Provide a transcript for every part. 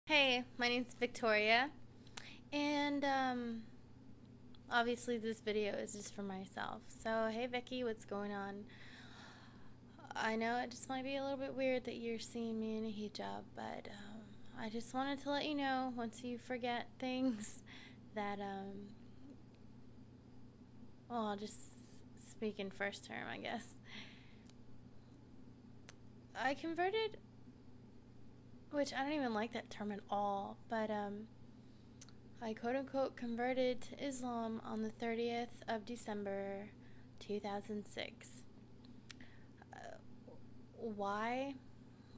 Hey, my name's Victoria, and obviously this video is just for myself. So, hey Vicky, what's going on? I know it just might be a little bit weird that you're seeing me in a hijab, but I just wanted to let you know once you forget things that well, I'll just speak in first term, I guess. I converted, which I don't even like that term at all, but I quote unquote converted to Islam on the 30th of December 2006. Uh, why?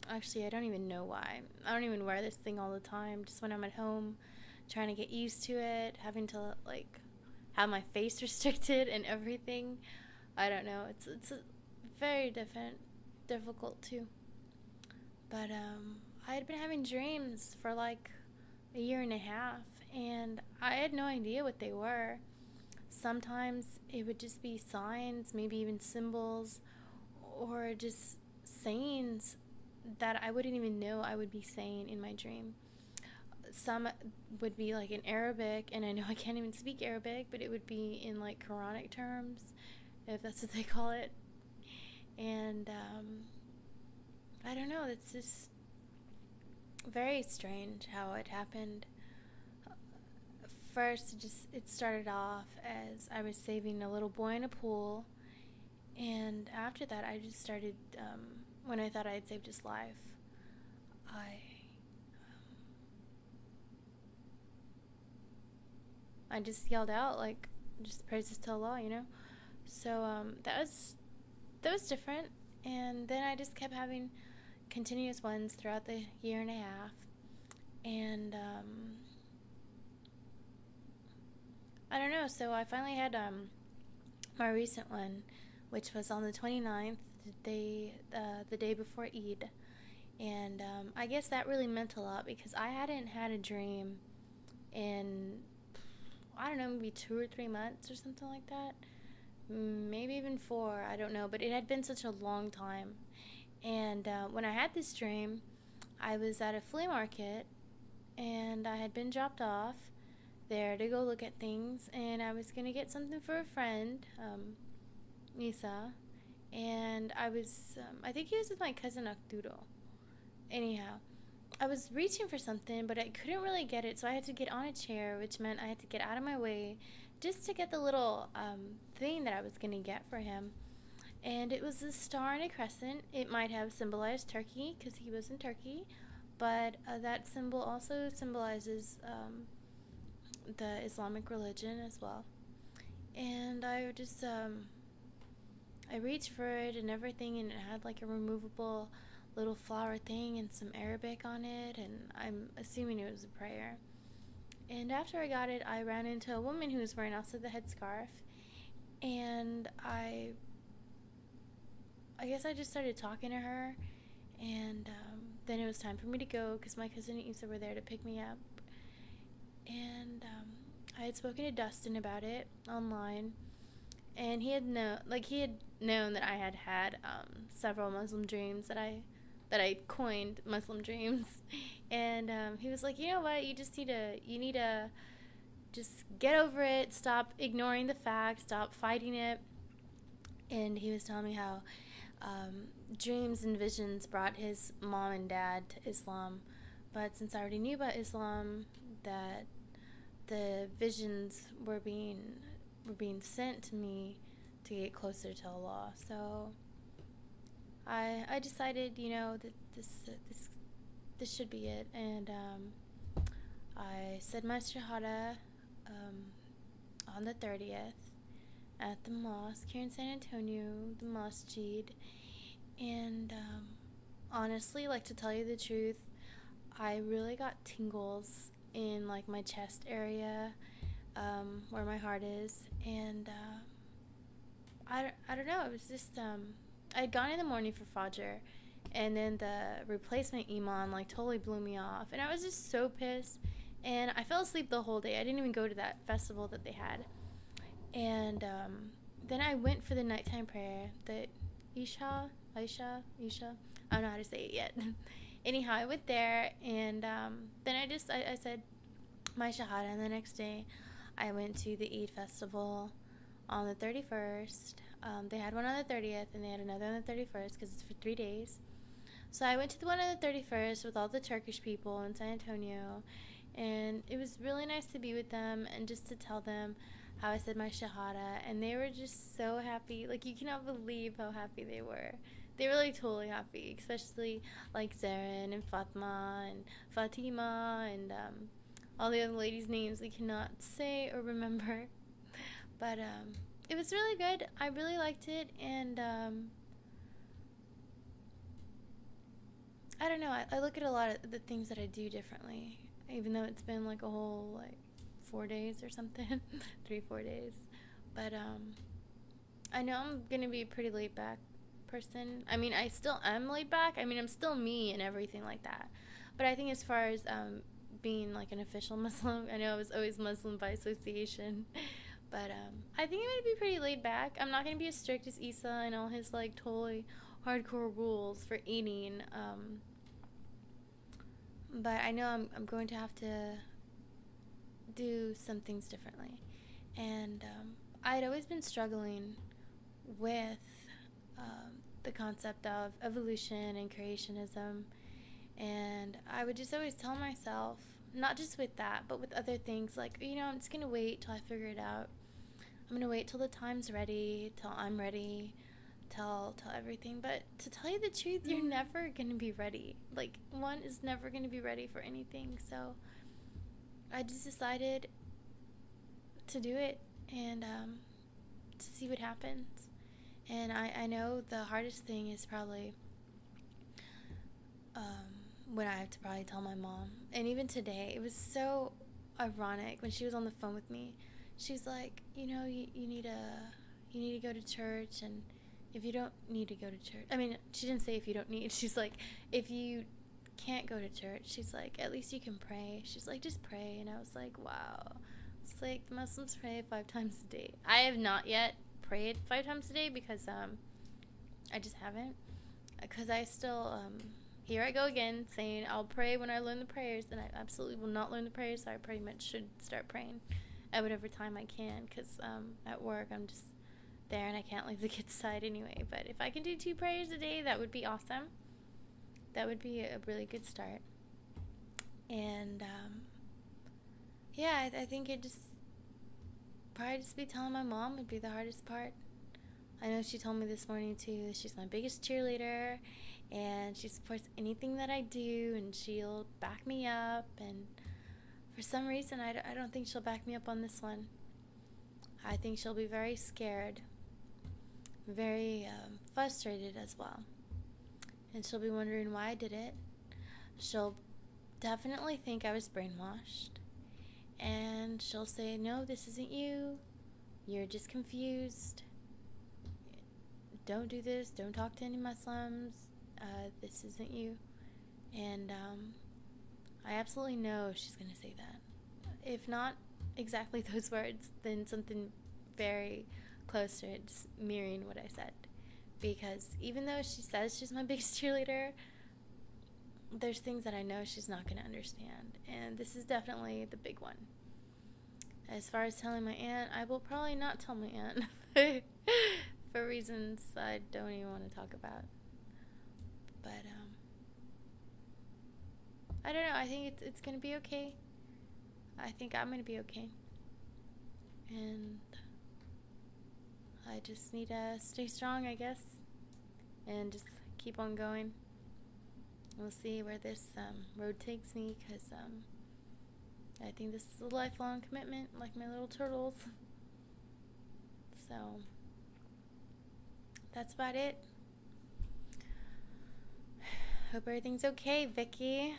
Actually, I don't even know why. I don't even wear this thing all the time. Just when I'm at home, trying to get used to it, having to like have my face restricted and everything. I don't know. It's a very difficult too. But I had been having dreams for like a year and a half, and I had no idea what they were. Sometimes it would just be signs, maybe even symbols, or just sayings that I wouldn't even know I would be saying in my dream. Some would be like in Arabic, and I know I can't even speak Arabic, but it would be in like Quranic terms, if that's what they call it. And I don't know, it's just very strange how it happened. First, it started off as I was saving a little boy in a pool, and after that, I just started. When I thought I had saved his life, I I just yelled out like, just praises to Allah, you know. So that was different, and then I just kept having continuous ones throughout the year and a half, and I don't know. So I finally had my recent one, which was on the 29th, the day before Eid. And I guess that really meant a lot because I hadn't had a dream in, I don't know, maybe 2 or 3 months or something like that. Maybe even 4, I don't know. But it had been such a long time. And when I had this dream, I was at a flea market and I had been dropped off there to go look at things. And I was going to get something for a friend, Nisa. And I think he was with my cousin Arturo. Anyhow, I was reaching for something, but I couldn't really get it, so I had to get on a chair, which meant I had to get out of my way just to get the little thing that I was going to get for him. And it was a star and a crescent. It might have symbolized Turkey because he was in Turkey, but that symbol also symbolizes the Islamic religion as well. And I reached for it and everything, and it had like a removable little flower thing and some Arabic on it, and I'm assuming it was a prayer. And after I got it, I ran into a woman who was wearing also the headscarf, and I guess I just started talking to her, and then it was time for me to go because my cousin and Issa were there to pick me up, and I had spoken to Dustin about it online, and he had known that I had had several Muslim dreams that I coined Muslim dreams, and he was like, you know what, you need to just get over it, stop ignoring the facts, stop fighting it, and he was telling me how dreams and visions brought his mom and dad to Islam, but since I already knew about Islam, that the visions were being sent to me to get closer to Allah. So I decided, that this should be it, and I said my shahada um, on the 30th at the mosque here in San Antonio, the masjid, and honestly, like, to tell you the truth, I really got tingles in like my chest area, where my heart is, and I don't know. It was just I'd gone in the morning for Fajr, and then the replacement Iman like totally blew me off, and I was just so pissed. And I fell asleep the whole day. I didn't even go to that festival that they had. And then I went for the nighttime prayer, the Isha. I don't know how to say it yet. anyhow, I went there, and then I said my shahada, and the next day I went to the Eid festival on the 31st. They had one on the 30th, and they had another on the 31st because it's for 3 days. So I went to the one on the 31st with all the Turkish people in San Antonio, and it was really nice to be with them and just to tell them how I said my shahada, and they were just so happy. Like, you cannot believe how happy they were. They were like totally happy, especially like Zarin and Fatma and Fatima and all the other ladies' names we cannot say or remember. But it was really good. I really liked it, and I don't know. I look at a lot of the things that I do differently, even though it's been like a whole like 4 days or something, 3 4 days. But I know I'm gonna be a pretty laid back person. I mean, I still am laid back. I mean, I'm still me and everything like that. But I think as far as being like an official Muslim, I know I was always Muslim by association. But I think I'm gonna be pretty laid back. I'm not gonna be as strict as Isa and all his like totally hardcore rules for eating. But I know I'm going to have to do some things differently. And I'd always been struggling with the concept of evolution and creationism. And I would just always tell myself, not just with that, but with other things, like, I'm just going to wait till I figure it out. I'm going to wait till the time's ready, till I'm ready, till everything. But to tell you the truth, you're never going to be ready. Like, one is never going to be ready for anything. So I just decided to do it and to see what happens. And I know the hardest thing is probably when I have to probably tell my mom. And even today, it was so ironic when she was on the phone with me. She's like, you need to go to church, and if you don't need to go to church, I mean, she didn't say if you don't need. She's like, if you can't go to church, she's like, at least you can pray. She's like, just pray. And I was like, wow. It's like the Muslims pray 5 times a day. I have not yet prayed 5 times a day because I just haven't. Because I still here I go again saying I'll pray when I learn the prayers, and I absolutely will not learn the prayers. So I pretty much should start praying at whatever time I can, because at work I'm just there and I can't leave the kids' side anyway. But if I can do 2 prayers a day, that would be awesome. That would be a really good start. And yeah, I think it just probably just be telling my mom would be the hardest part. I know she told me this morning too that she's my biggest cheerleader, and she supports anything that I do, and she'll back me up. And for some reason, I don't think she'll back me up on this one. I think she'll be very scared, very frustrated as well, and she'll be wondering why I did it. She'll definitely think I was brainwashed, and she'll say, no, this isn't you, you're just confused, don't do this, don't talk to any Muslims, this isn't you. And I absolutely know she's going to say that. If not exactly those words, then something very close to it, just mirroring what I said. Because even though she says she's my biggest cheerleader, there's things that I know she's not going to understand. And this is definitely the big one. As far as telling my aunt, I will probably not tell my aunt for reasons I don't even want to talk about. But I don't know. I think it's going to be okay. I think I'm going to be okay. And I just need to stay strong, I guess, and just keep on going. We'll see where this road takes me, because I think this is a lifelong commitment, like my little turtles. So that's about it. Hope everything's okay, Vicky.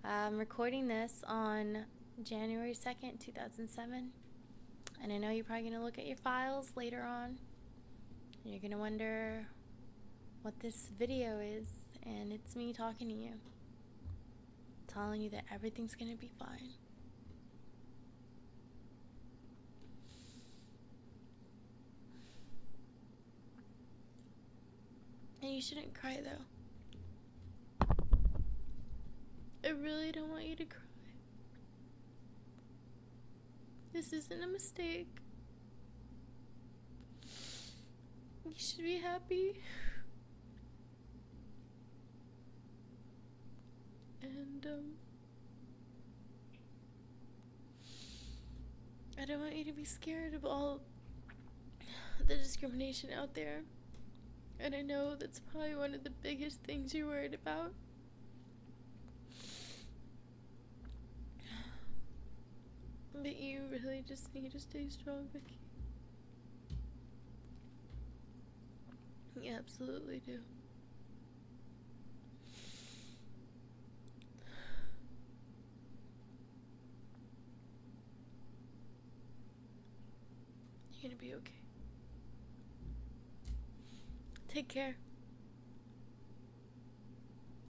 I'm recording this on January 2nd, 2007. And I know you're probably going to look at your files later on. And you're going to wonder what this video is. And it's me talking to you, telling you that everything's going to be fine. And you shouldn't cry, though. I really don't want you to cry. This isn't a mistake. You should be happy. And, I don't want you to be scared of all the discrimination out there. And I know that's probably one of the biggest things you're worried about. But you really just need to stay strong, Vicky. You absolutely do. You're gonna be okay. Take care.